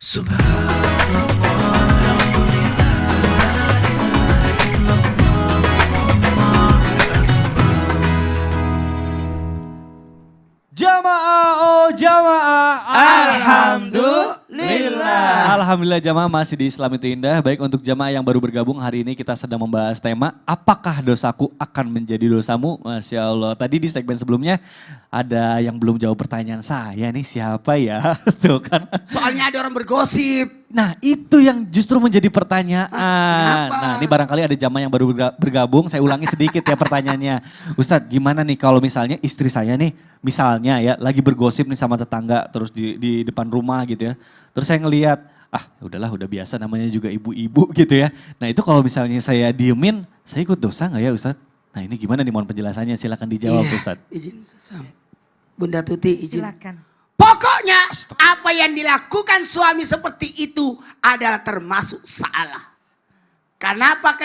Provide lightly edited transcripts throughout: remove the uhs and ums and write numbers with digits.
Jamaah, oh jamaah, Alhamdulillah. Alhamdulillah jamaah masih di Islam itu indah. Baik untuk jamaah yang baru bergabung hari ini kita sedang membahas tema apakah dosaku akan menjadi dosamu? Masya Allah. Tadi di segmen sebelumnya ada yang belum jawab pertanyaan saya nih siapa ya? Tuh kan. Soalnya ada orang bergosip. Nah itu yang justru menjadi pertanyaan. Kenapa? Nah ini barangkali ada jamaah yang baru bergabung. Saya ulangi sedikit ya pertanyaannya. Ustadz gimana nih kalau misalnya istri saya nih misalnya ya lagi bergosip nih sama tetangga terus di depan rumah gitu ya. Terus saya ngelihat udahlah udah biasa namanya juga ibu-ibu gitu ya. Nah itu kalau misalnya saya diemin saya ikut dosa nggak ya Ustadz? Nah ini gimana nih mohon penjelasannya silakan dijawab Ustadz. Izin Sam. Bunda Tuti izin. Silakan. Pokoknya apa yang dilakukan suami seperti itu adalah termasuk salah. Kenapa?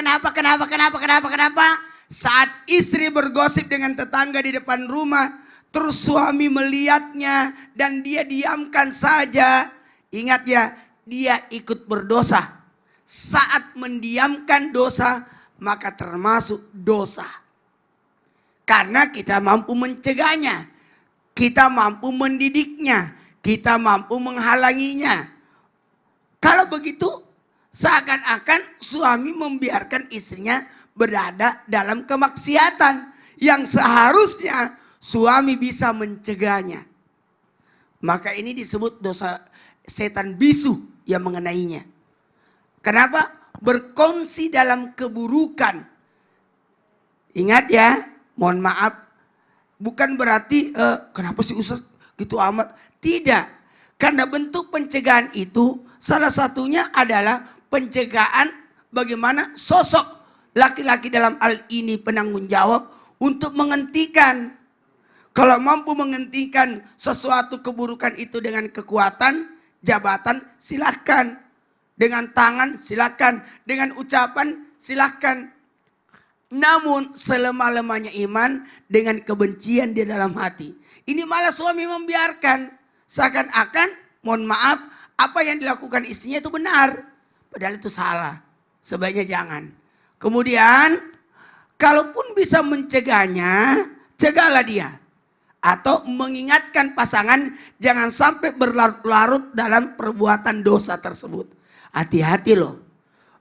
Saat istri bergosip dengan tetangga di depan rumah, terus suami melihatnya dan dia diamkan saja. Ingat ya, dia ikut berdosa. Saat mendiamkan dosa, maka termasuk dosa. Karena kita mampu mencegahnya. Kita mampu mendidiknya, kita mampu menghalanginya. Kalau begitu, seakan-akan suami membiarkan istrinya berada dalam kemaksiatan yang seharusnya suami bisa mencegahnya. Maka ini disebut dosa setan bisu yang mengenainya. Kenapa? Berkongsi dalam keburukan. Ingat ya, mohon maaf. Bukan berarti kenapa sih Ustaz gitu amat. Tidak. Karena bentuk pencegahan itu salah satunya adalah pencegahan bagaimana sosok laki-laki dalam hal ini penanggung jawab untuk menghentikan. Kalau mampu menghentikan sesuatu keburukan itu dengan kekuatan, jabatan silahkan. Dengan tangan silahkan. Dengan ucapan silahkan. Namun selemah-lemahnya iman dengan kebencian di dalam hati. Ini malah suami membiarkan. Seakan-akan mohon maaf apa yang dilakukan istrinya itu benar. Padahal itu salah. Sebaiknya jangan. Kemudian kalaupun bisa mencegahnya, cegahlah dia. Atau mengingatkan pasangan jangan sampai berlarut-larut dalam perbuatan dosa tersebut. Hati-hati loh.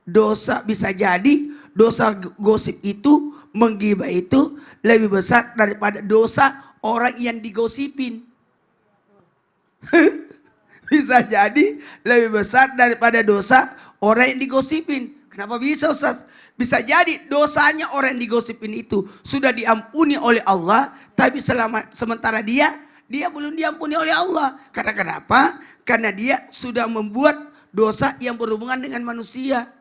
Dosa bisa jadi dosa gosip itu, menggibah itu lebih besar daripada dosa orang yang digosipin. Bisa jadi lebih besar daripada dosa orang yang digosipin. Kenapa bisa Ustaz? Bisa jadi dosanya orang yang digosipin itu sudah diampuni oleh Allah. Tapi sementara dia belum diampuni oleh Allah. Karena kenapa? Karena dia sudah membuat dosa yang berhubungan dengan manusia.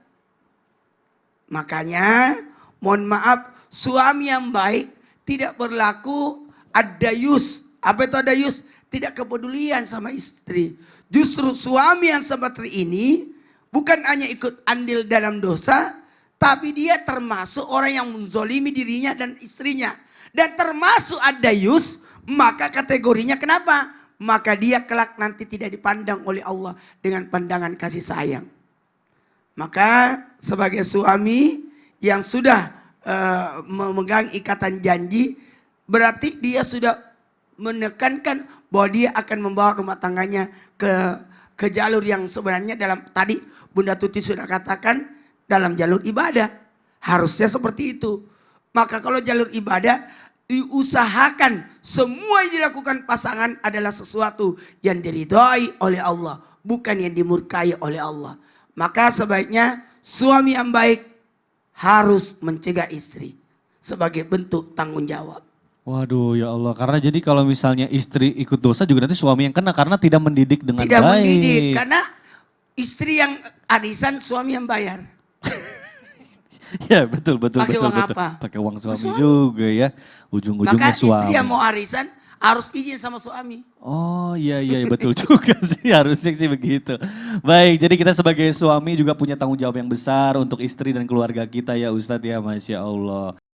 Makanya mohon maaf suami yang baik tidak berlaku adayus. Apa itu adayus? Tidak kepedulian sama istri. Justru suami yang seperti ini bukan hanya ikut andil dalam dosa. Tapi dia termasuk orang yang menzolimi dirinya dan istrinya. Dan termasuk adayus maka kategorinya kenapa? Maka dia kelak nanti tidak dipandang oleh Allah dengan pandangan kasih sayang. Maka sebagai suami yang sudah memegang ikatan janji, berarti dia sudah menekankan bahwa dia akan membawa rumah tangganya ke jalur yang sebenarnya dalam tadi Bunda Tuti sudah katakan dalam jalur ibadah. Harusnya seperti itu. Maka kalau jalur ibadah diusahakan semua yang dilakukan pasangan adalah sesuatu yang diridhai oleh Allah, bukan yang dimurkai oleh Allah. Maka sebaiknya suami yang baik harus mencegah istri sebagai bentuk tanggung jawab. Waduh ya Allah, karena jadi kalau misalnya istri ikut dosa juga nanti suami yang kena karena tidak mendidik dengan Tidak baik. mendidik, karena istri yang arisan suami yang bayar. Ya betul. Pakai uang apa? Pakai uang suami juga ya, ujung-ujungnya Maka suami. istri yang mau arisan harus izin sama suami. Oh iya betul juga sih harusnya sih begitu. Baik jadi kita sebagai suami juga punya tanggung jawab yang besar untuk istri dan keluarga kita ya Ustadz ya Masya Allah.